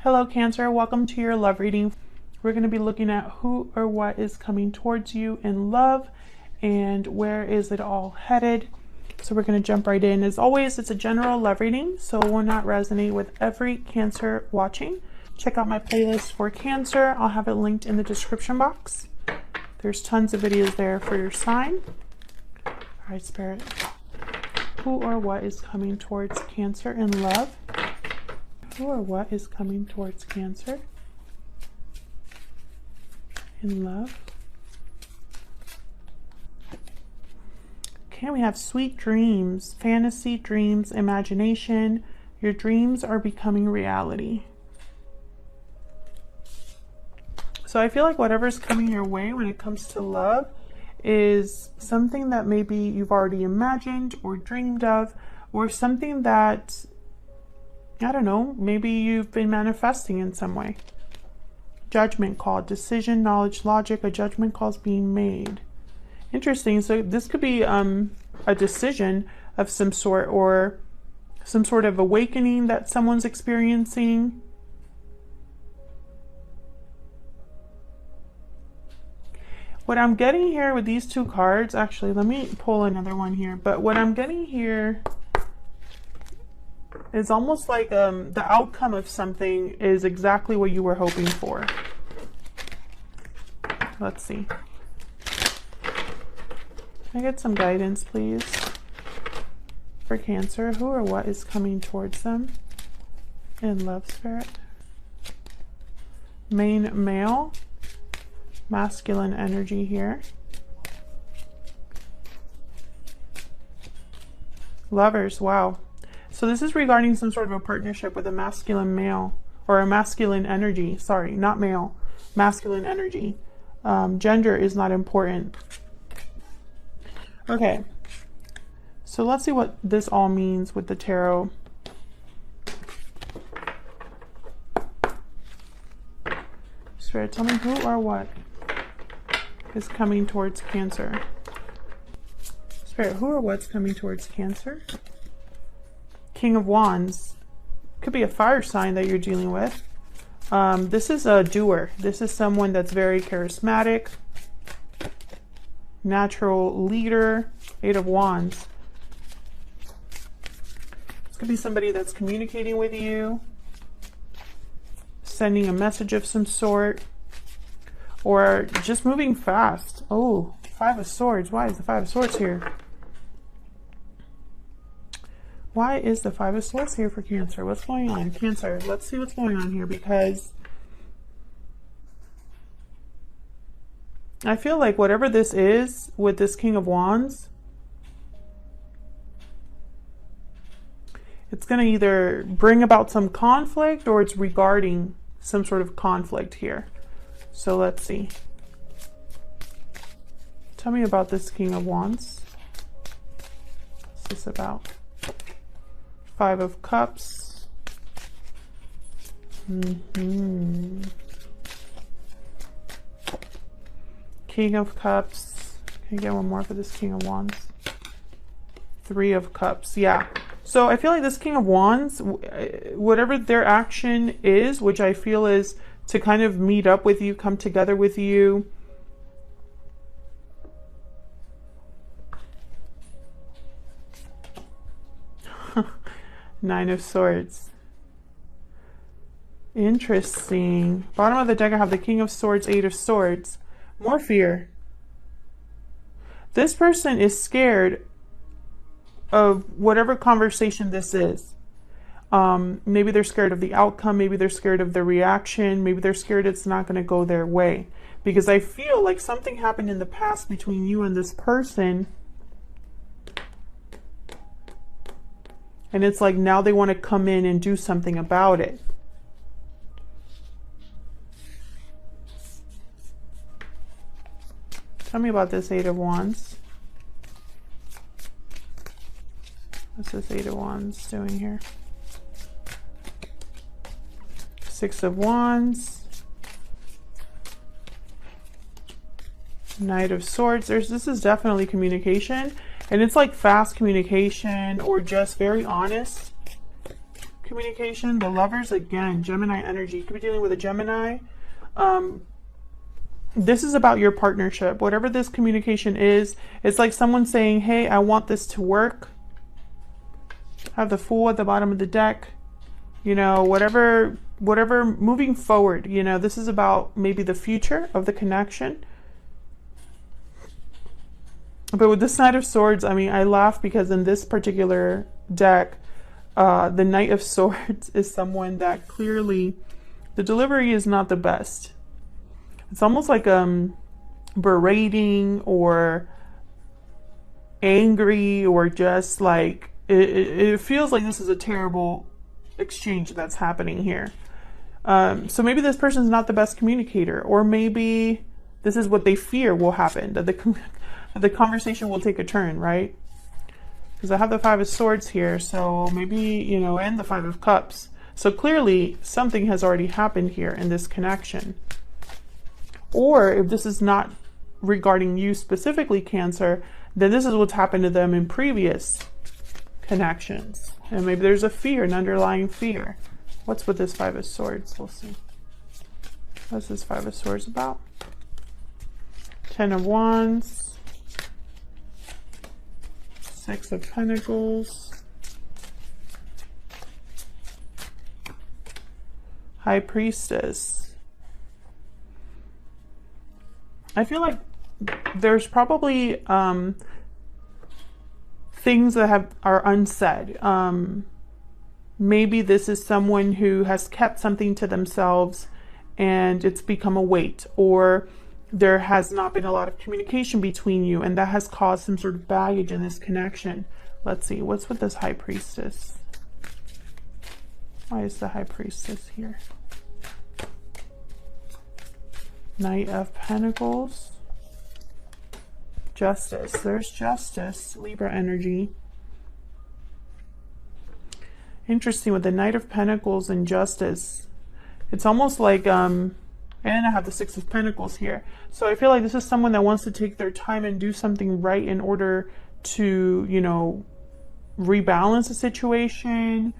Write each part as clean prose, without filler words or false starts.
Hello Cancer, welcome to your love reading. We're going to be looking at who or what is coming towards you in love and where is it all headed. So we're going to jump right in. As always, it's a general love reading, so it will not resonate with every Cancer watching. Check out my playlist for Cancer. I'll have it linked in the description box. There's tons of videos there for your sign. All right, Spirit. Who or what is coming towards Cancer in love? Who or what is coming towards Cancer in love? Okay, we have sweet dreams, fantasy dreams, imagination. Your dreams are becoming reality. So I feel like whatever's coming your way when it comes to love is something that maybe you've already imagined or dreamed of, or something that, I don't know, maybe you've been manifesting in some way. Judgment call, decision, knowledge, logic, a judgment call is being made. Interesting. So this could be a decision of some sort, or some sort of awakening that someone's experiencing. What I'm getting here with these two cards, actually, let me pull another one here, but what I'm getting here is almost like the outcome of something is exactly what you were hoping for. Let's see. Can I get some guidance, please? For Cancer, who or what is coming towards them in love, Spirit? Main male, masculine energy here. Lovers, wow. So this is regarding some sort of a partnership with a masculine male, or a masculine energy. Sorry, not male, masculine energy. Gender is not important. Okay, so let's see what this all means with the tarot. Spirit, tell me who or what is coming towards Cancer. Spirit, who or what's coming towards Cancer? King of Wands. Could be a fire sign that you're dealing with. This is a doer. This is someone that's very charismatic, natural leader. Eight of Wands. This could be somebody that's communicating with you, sending a message of some sort, or just moving fast. Oh, Five of Swords. Why is the Five of Swords here? Why is the Five of Swords here for Cancer? What's going on? Cancer, let's see what's going on here, because I feel like whatever this is with this King of Wands, it's going to either bring about some conflict or it's regarding some sort of conflict here. So let's see. Tell me about this King of Wands. What's this about? Five of Cups. King of Cups. Can you get one more for this King of Wands? Three of Cups. Yeah. So I feel like this King of Wands, whatever their action is, which I feel is to kind of meet up with you, come together with you. Nine of Swords. Interesting. Bottom of the deck, I have the King of Swords, Eight of Swords. More fear. This person is scared of whatever conversation this is. Maybe they're scared of the outcome. Maybe they're scared of the reaction. Maybe they're scared it's not going to go their way. Because I feel like something happened in the past between you and this person. And it's like now they want to come in and do something about it. Tell me about this Eight of Wands. What's this Eight of Wands doing here? Six of Wands. Knight of Swords. This is definitely communication. And it's like fast communication or just very honest communication. The Lovers, again, Gemini energy. You could be dealing with a Gemini. This is about your partnership. Whatever this communication is, it's like someone saying, hey, I want this to work. Have the Fool at the bottom of the deck. You know, whatever, moving forward, you know, this is about maybe the future of the connection. But with this Knight of Swords, I mean, I laugh because in this particular deck, the Knight of Swords is someone that clearly the delivery is not the best. It's almost like berating or angry, or just like it feels like this is a terrible exchange that's happening here. So maybe this person's not the best communicator, or maybe this is what they fear will happen, that the conversation will take a turn, right? Because I have the Five of Swords here, so maybe, you know, and the Five of Cups. So clearly something has already happened here in this connection. Or if this is not regarding you specifically, Cancer, then this is what's happened to them in previous connections. And maybe there's a fear, an underlying fear. What's with this Five of Swords? We'll see. What's this Five of Swords about? Ten of Wands. Six of Pentacles. High Priestess. I feel like there's probably things that are unsaid. Maybe this is someone who has kept something to themselves and it's become a weight, or there has not been a lot of communication between you, and that has caused some sort of baggage in this connection. Let's see, what's with this High Priestess? Why is the High Priestess here? Knight of Pentacles. Justice. There's Justice. Libra energy. Interesting with the Knight of Pentacles and Justice. It's almost like, and I have the Six of Pentacles here. So I feel like this is someone that wants to take their time and do something right in order to, you know, rebalance the situation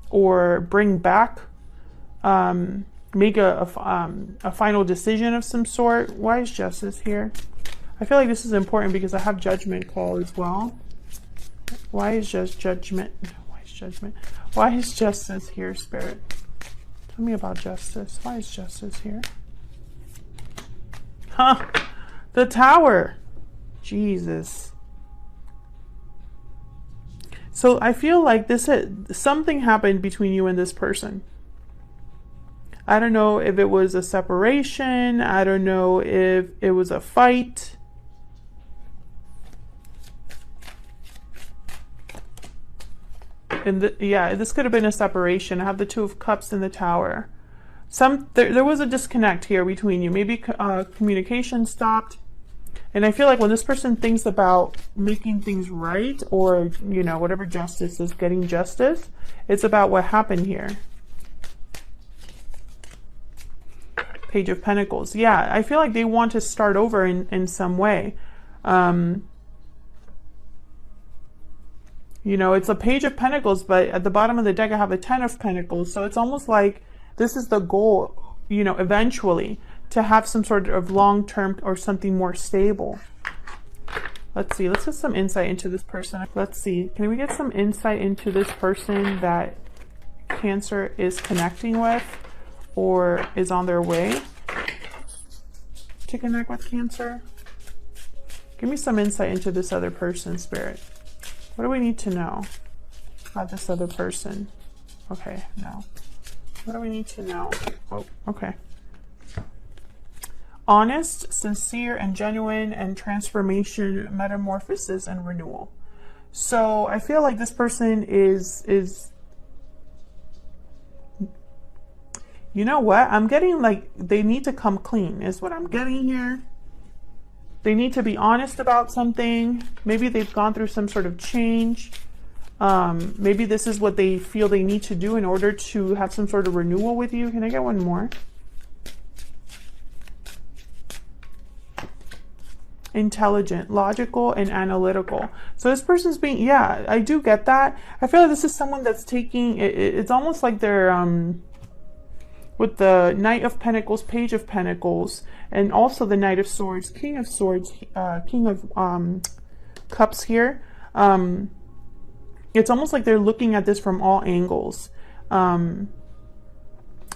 or bring back, make a final decision of some sort. Why is Justice here? I feel like this is important because I have Judgment call as well. Why is just Judgment? Why is Judgment? Why is Justice here, Spirit? Tell me about Justice. Why is Justice here? Huh? The Tower. Jesus. So I feel like something happened between you and this person. I don't know if it was a separation. I don't know if it was a fight. And yeah, this could have been a separation. I have the Two of Cups in the Tower. There was a disconnect here between you. Maybe communication stopped. And I feel like when this person thinks about making things right, or, you know, whatever justice is, getting justice, it's about what happened here. Page of Pentacles. Yeah, I feel like they want to start over in some way. You know, it's a Page of Pentacles, but at the bottom of the deck I have a Ten of Pentacles. So it's almost like this is the goal, you know, eventually, to have some sort of long-term or something more stable. Let's see. Let's get some insight into this person. Let's see. Can we get some insight into this person that Cancer is connecting with or is on their way to connect with Cancer? Give me some insight into this other person, Spirit. What do we need to know about this other person? Okay, no. What do we need to know? Oh, okay. Honest, sincere, and genuine, and transformation, metamorphosis, and renewal. So I feel like this person is you know what? I'm getting like they need to come clean is what I'm getting here. They need to be honest about something. Maybe they've gone through some sort of change. Maybe this is what they feel they need to do in order to have some sort of renewal with you. Can I get one more? intelligent, logical, and analytical. So this person's being, yeah, I do get that. I feel like this is someone that's taking, it's almost like they're, with the Knight of Pentacles, Page of Pentacles, and also the Knight of Swords, King of Swords, King of Cups here. It's almost like they're looking at this from all angles.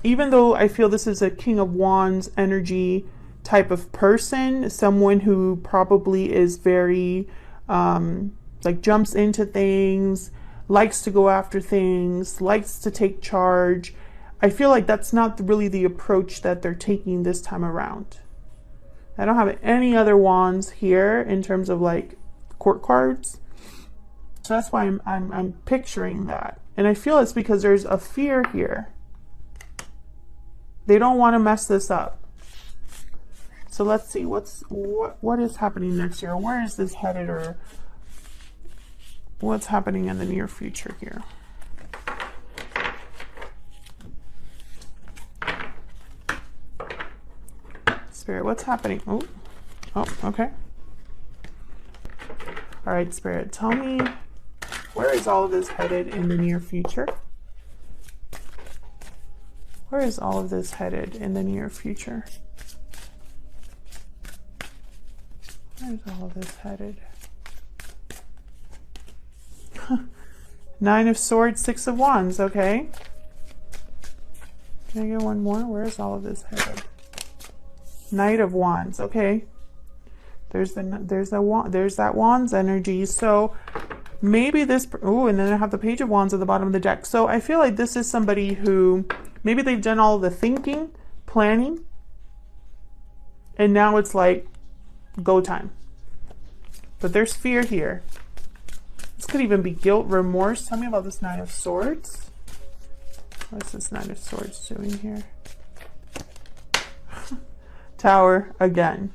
Even though I feel this is a King of Wands energy type of person, someone who probably is very, like jumps into things, likes to go after things, likes to take charge. I feel like that's not really the approach that they're taking this time around. I don't have any other wands here in terms of like court cards. So that's why I'm picturing that. And I feel it's because there's a fear here. They don't want to mess this up. So let's see what is happening next year. Where is this headed, or what's happening in the near future here? Spirit, what's happening? Oh, okay. All right, Spirit, tell me, where is all of this headed in the near future? Where is all of this headed in the near future? Where is all of this headed? Nine of Swords, Six of Wands, okay. Can I get one more? Where is all of this headed? Knight of Wands, okay. There's that Wands energy. So maybe this, oh, and then I have the Page of Wands at the bottom of the deck. So I feel like this is somebody who maybe they've done all the thinking, planning, and now it's like go time. But there's fear here. This could even be guilt, remorse. Tell me about this Nine of Swords. What's this Nine of Swords doing here? Tower again.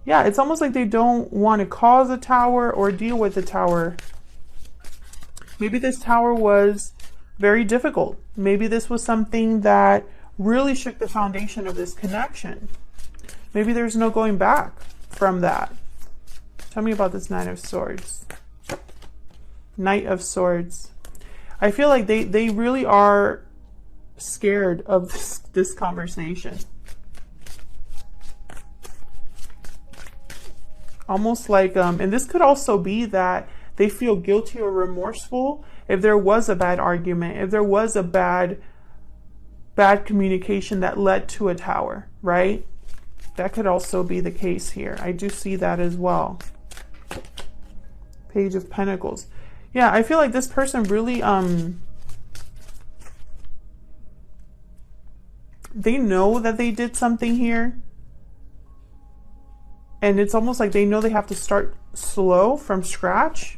Yeah, it's almost like they don't want to cause a tower or deal with the tower. Maybe this tower was very difficult. Maybe this was something that really shook the foundation of this connection. Maybe there's no going back from that. Tell me about this Nine of Swords. Knight of Swords. I feel like they really are scared of this conversation. Almost like, and this could also be that they feel guilty or remorseful if there was a bad argument, if there was a bad communication that led to a tower, right? That could also be the case here. I do see that as well. Page of Pentacles. Yeah, I feel like this person really, they know that they did something here. And it's almost like they know they have to start slow from scratch.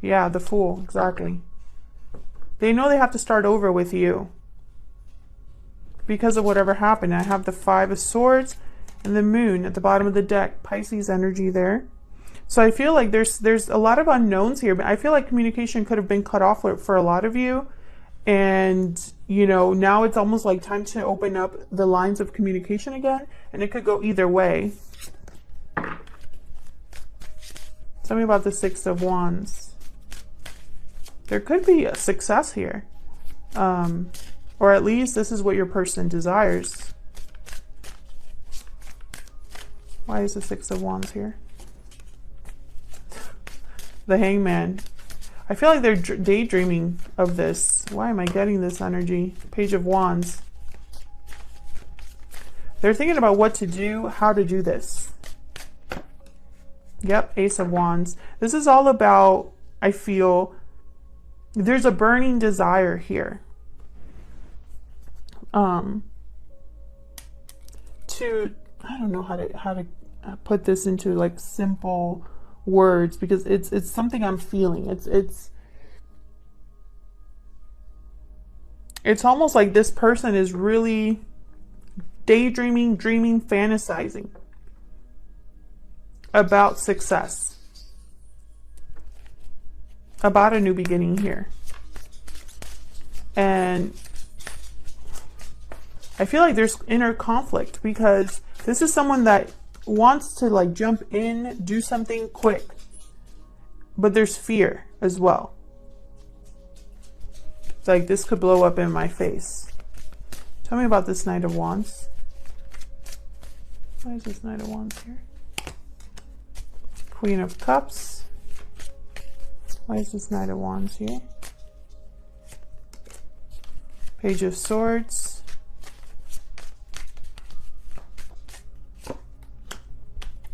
Yeah, the Fool, exactly. They know they have to start over with you because of whatever happened. I have the Five of Swords and the Moon at the bottom of the deck. Pisces energy there. So I feel like there's a lot of unknowns here, but I feel like communication could have been cut off for a lot of you. And, you know, now it's almost like time to open up the lines of communication again. And it could go either way. Tell me about the Six of Wands. There could be a success here. Or at least this is what your person desires. Why is the Six of Wands here? The Hangman. I feel like they're daydreaming of this. Why am I getting this energy? Page of Wands. They're thinking about what to do, how to do this. Yep, Ace of Wands. This is all about, I feel, there's a burning desire here. I don't know how to put this into like simple words, because it's something I'm feeling. It's almost like this person is really daydreaming, dreaming, fantasizing about success, about a new beginning here. And I feel like there's inner conflict because this is someone that wants to like jump in, do something quick, but there's fear as well. It's like this could blow up in my face. Tell me about this Knight of Wands. Why is this Knight of Wands here? Queen of Cups. Why is this Knight of Wands here? Page of Swords.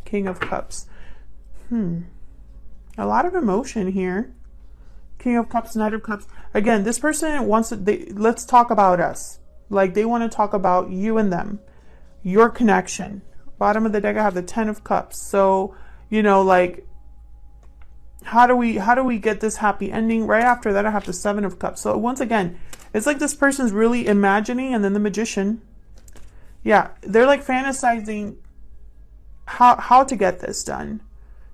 King of Cups. A lot of emotion here. King of Cups, Knight of Cups. Again, this person wants to, let's talk about us. Like they want to talk about you and them. Your connection. Bottom of the deck, I have the 10 of Cups. So, you know, like, how do we get this happy ending? Right after that, I have the 7 of Cups. So once again, it's like this person's really imagining, and then the Magician. Yeah, they're like fantasizing how to get this done.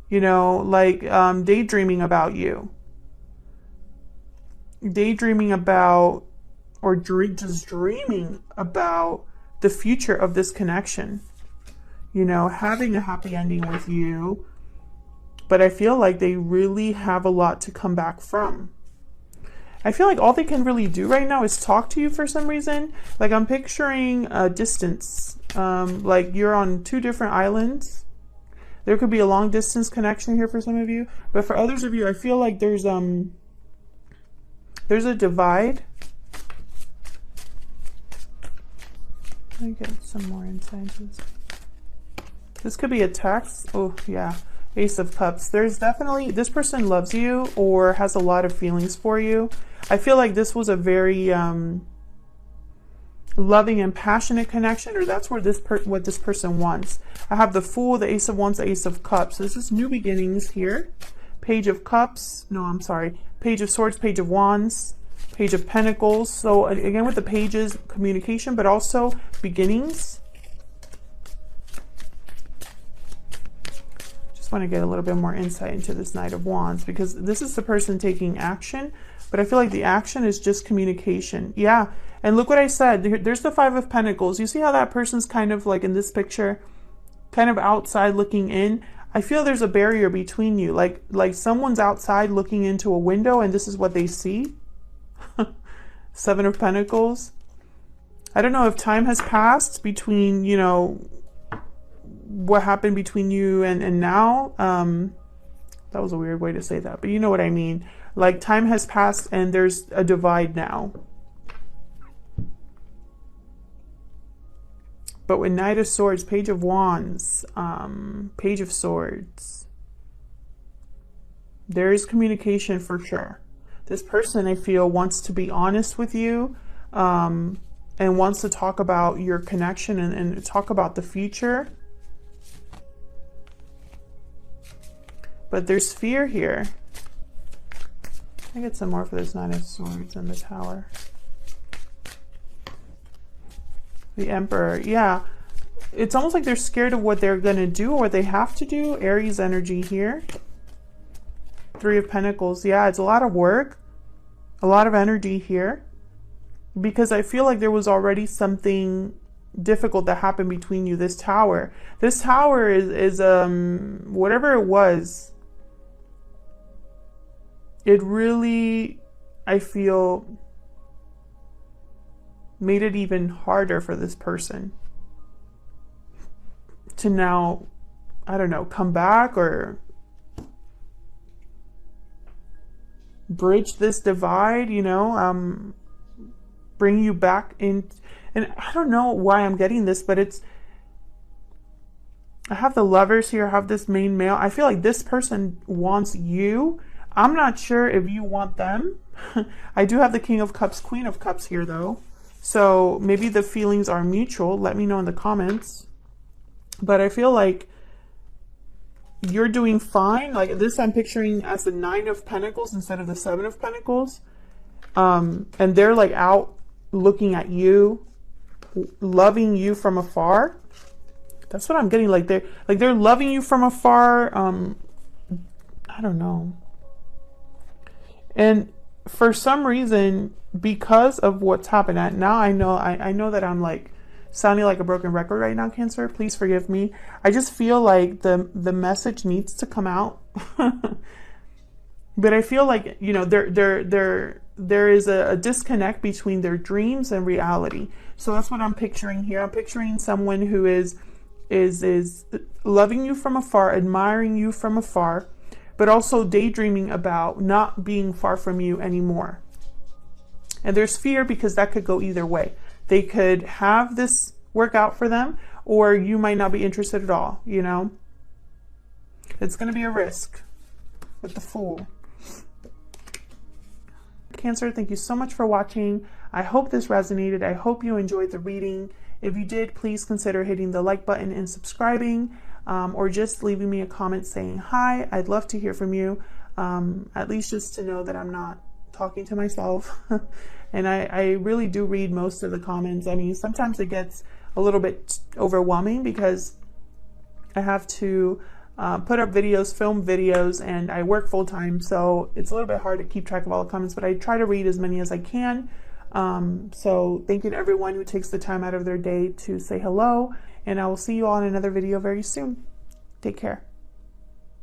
You know, like daydreaming about you. Daydreaming about, or just dreaming about the future of this connection. You know, having a happy ending with you. But I feel like they really have a lot to come back from. I feel like all they can really do right now is talk to you for some reason. Like I'm picturing a distance. Like you're on 2 different islands. There could be a long distance connection here for some of you. But for others of you, I feel like there's a divide. Let me get some more insight into this. This could be a text. Oh, yeah. Ace of Cups. There's definitely, this person loves you or has a lot of feelings for you. I feel like this was a very loving and passionate connection, or that's where what this person wants. I have the Fool, the Ace of Wands, the Ace of Cups. This is new beginnings here. Page of Cups. No, I'm sorry. Page of Swords, Page of Wands, Page of Pentacles. So again, with the pages, communication, but also beginnings. Just want to get a little bit more insight into this Knight of Wands, because this is the person taking action, but I feel like the action is just communication. Yeah, and look what I said. There's the 5 of Pentacles. You see how that person's kind of like in this picture, kind of outside looking in? I feel there's a barrier between you, like someone's outside looking into a window and this is what they see. 7 of Pentacles. I don't know if time has passed between, you know, what happened between you and now. That was a weird way to say that, but you know what I mean. Like time has passed and there's a divide now. But with Knight of Swords, Page of Wands, Page of Swords, there is communication for sure. This person, I feel, wants to be honest with you, and wants to talk about your connection and talk about the future. But there's fear here. I get some more for this Nine of Swords and the Tower. The Emperor. Yeah. It's almost like they're scared of what they're going to do or they have to do. Aries energy here. 3 of Pentacles. Yeah, it's a lot of work. A lot of energy here. Because I feel like there was already something difficult that happened between you. This Tower. This Tower is whatever it was. It really, I feel, made it even harder for this person to now, I don't know, come back or bridge this divide, you know, bring you back in. And I don't know why I'm getting this, but it's, I have the Lovers here, I have this main male. I feel like this person wants you. I'm not sure if you want them. I do have the King of Cups, Queen of Cups here though. So maybe the feelings are mutual. Let me know in the comments. But I feel like you're doing fine. Like this I'm picturing as the 9 of Pentacles instead of the 7 of Pentacles. And they're like out looking at you, loving you from afar. That's what I'm getting. Like they're loving you from afar. I don't know. And for some reason, because of what's happened, now I know that I'm like sounding like a broken record right now, Cancer. Please forgive me. I just feel like the message needs to come out. But I feel like, you know, there is a disconnect between their dreams and reality. So that's what I'm picturing here. I'm picturing someone who is loving you from afar, admiring you from afar, but also daydreaming about not being far from you anymore. And there's fear because that could go either way. They could have this work out for them, or you might not be interested at all, you know? It's going to be a risk with the Fool. Cancer, thank you so much for watching. I hope this resonated. I hope you enjoyed the reading. If you did, please consider hitting the like button and subscribing, or just leaving me a comment saying hi. I'd love to hear from you, at least just to know that I'm not talking to myself. And I really do read most of the comments. I mean, sometimes it gets a little bit overwhelming because I have to put up videos, film videos, and I work full time, so it's a little bit hard to keep track of all the comments, but I try to read as many as I can. So thank you to everyone who takes the time out of their day to say hello, and I will see you all in another video very soon. Take care.